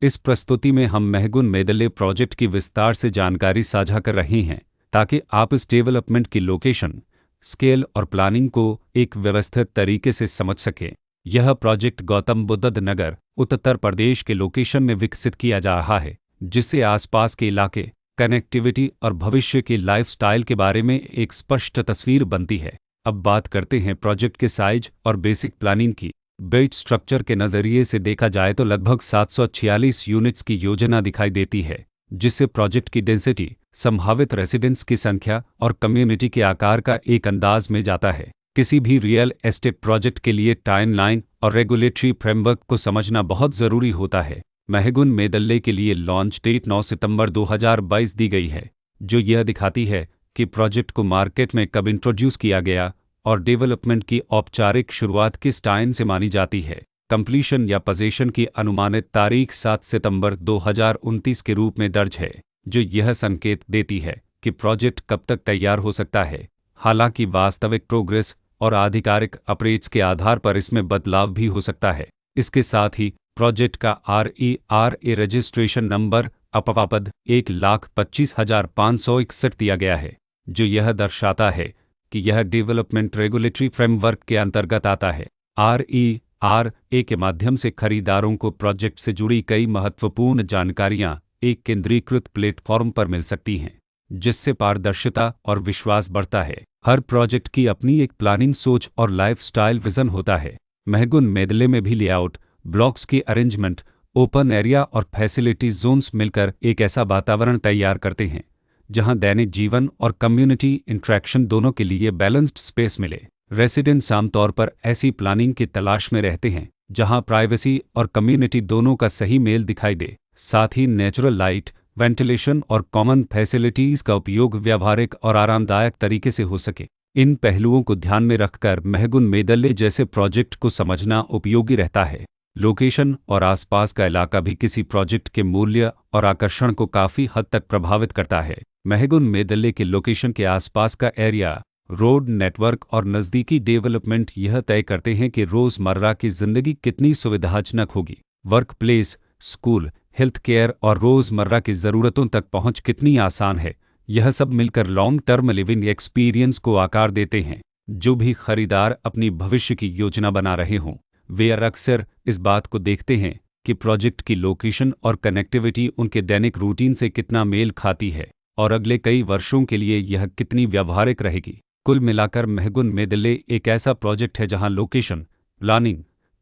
इस प्रस्तुति में हम महगुन मेदले प्रोजेक्ट की विस्तार से जानकारी साझा कर रहे हैं ताकि आप इस डेवलपमेंट की लोकेशन, स्केल और प्लानिंग को एक व्यवस्थित तरीके से समझ सकें। यह प्रोजेक्ट गौतम बुद्ध नगर, उत्तर प्रदेश के लोकेशन में विकसित किया जा रहा है, जिससे आसपास के इलाके, कनेक्टिविटी और भविष्य की लाइफस्टाइल के बारे में एक स्पष्ट तस्वीर बनती है। अब बात करते हैं प्रोजेक्ट के साइज और बेसिक प्लानिंग की। बेट स्ट्रक्चर के नज़रिए से देखा जाए तो लगभग 746 यूनिट्स की योजना दिखाई देती है, जिससे प्रोजेक्ट की डेंसिटी, संभावित रेसिडेंट्स की संख्या और कम्युनिटी के आकार का एक अंदाज में जाता है। किसी भी रियल एस्टेट प्रोजेक्ट के लिए टाइमलाइन और रेगुलेटरी फ्रेमवर्क को समझना बहुत ज़रूरी होता है। महगुन मेदले के लिए लॉन्च डेट 9 सितंबर 2022 दी गई है, जो यह दिखाती है कि प्रोजेक्ट को मार्केट में कब इंट्रोड्यूस किया गया और डेवलपमेंट की औपचारिक शुरुआत किस टाइम से मानी जाती है। कंप्लीशन या पोजीशन की अनुमानित तारीख 7 सितंबर 2029 के रूप में दर्ज है, जो यह संकेत देती है कि प्रोजेक्ट कब तक तैयार हो सकता है। हालांकि वास्तविक प्रोग्रेस और आधिकारिक अपडेट्स के आधार पर इसमें बदलाव भी हो सकता है। इसके साथ ही प्रोजेक्ट का RERA रजिस्ट्रेशन नंबर अपवापद 1,25,561 दिया गया है, जो यह दर्शाता है कि यह डेवलपमेंट रेगुलेटरी फ्रेमवर्क के अंतर्गत आता है। RERA के माध्यम से खरीदारों को प्रोजेक्ट से जुड़ी कई महत्वपूर्ण जानकारियां एक केंद्रीकृत प्लेटफॉर्म पर मिल सकती हैं, जिससे पारदर्शिता और विश्वास बढ़ता है। हर प्रोजेक्ट की अपनी एक प्लानिंग सोच और लाइफस्टाइल विजन होता है। महगुन मेदले में भी लेआउट, ब्लॉक्स की अरेंजमेंट, ओपन एरिया और फैसिलिटी जोन्स मिलकर एक ऐसा वातावरण तैयार करते हैं जहां दैनिक जीवन और कम्युनिटी इंटरेक्शन दोनों के लिए बैलेंस्ड स्पेस मिले। रेसिडेंट्स आमतौर पर ऐसी प्लानिंग की तलाश में रहते हैं जहां प्राइवेसी और कम्युनिटी दोनों का सही मेल दिखाई दे। साथ ही नेचुरल लाइट, वेंटिलेशन और कॉमन फैसिलिटीज़ का उपयोग व्यावहारिक और आरामदायक तरीके से हो सके। इन पहलुओं को ध्यान में रखकर महगुन मेदले जैसे प्रोजेक्ट को समझना उपयोगी रहता है। लोकेशन और आसपास का इलाका भी किसी प्रोजेक्ट के मूल्य और आकर्षण को काफ़ी हद तक प्रभावित करता है। महगुन मेदले के लोकेशन के आसपास का एरिया, रोड नेटवर्क और नज़दीकी डेवलपमेंट यह तय करते हैं कि रोज़मर्रा की ज़िंदगी कितनी सुविधाजनक होगी। Work place, school, health care और रोज़मर्रा की ज़रूरतों तक पहुंच कितनी आसान है। यह सब मिलकर लॉन्ग टर्म लिविंग एक्सपीरियंस को आकार देते हैं। जो भी खरीदार अपनी भविष्य की योजना बना रहे हों, वे अक्सर इस बात को देखते हैं कि प्रोजेक्ट की लोकेशन और कनेक्टिविटी उनके दैनिक रूटीन से कितना मेल खाती है और अगले कई वर्षों के लिए यह कितनी व्यावहारिक रहेगी। कुल मिलाकर महगुन मेदले एक ऐसा प्रोजेक्ट है जहां लोकेशन, प्लानिंग,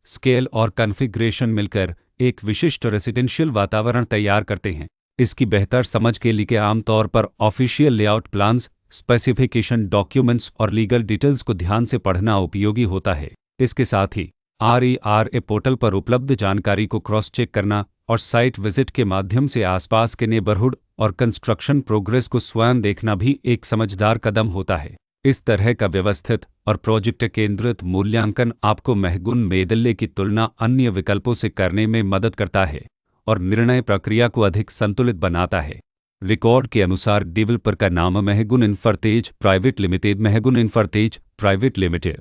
स्केल और कॉन्फ़िगरेशन मिलकर एक विशिष्ट रेसिडेंशियल वातावरण तैयार करते हैं। इसकी बेहतर समझ के लिए आमतौर पर official layout plans, specification documents और लीगल डिटेल्स को ध्यान से पढ़ना उपयोगी होता है। इसके साथ ही RERA पोर्टल पर उपलब्ध जानकारी को क्रॉस चेक करना और साइट विजिट के माध्यम से आसपास के नेबरहुड और कंस्ट्रक्शन प्रोग्रेस को स्वयं देखना भी एक समझदार कदम होता है। इस तरह का व्यवस्थित और प्रोजेक्ट केंद्रित मूल्यांकन आपको महगुन मेदले की तुलना अन्य विकल्पों से करने में मदद करता है और निर्णय प्रक्रिया को अधिक संतुलित बनाता है। रिकॉर्ड के अनुसार डेवलपर का नाम महगुन इन्फ्राटेज प्राइवेट लिमिटेड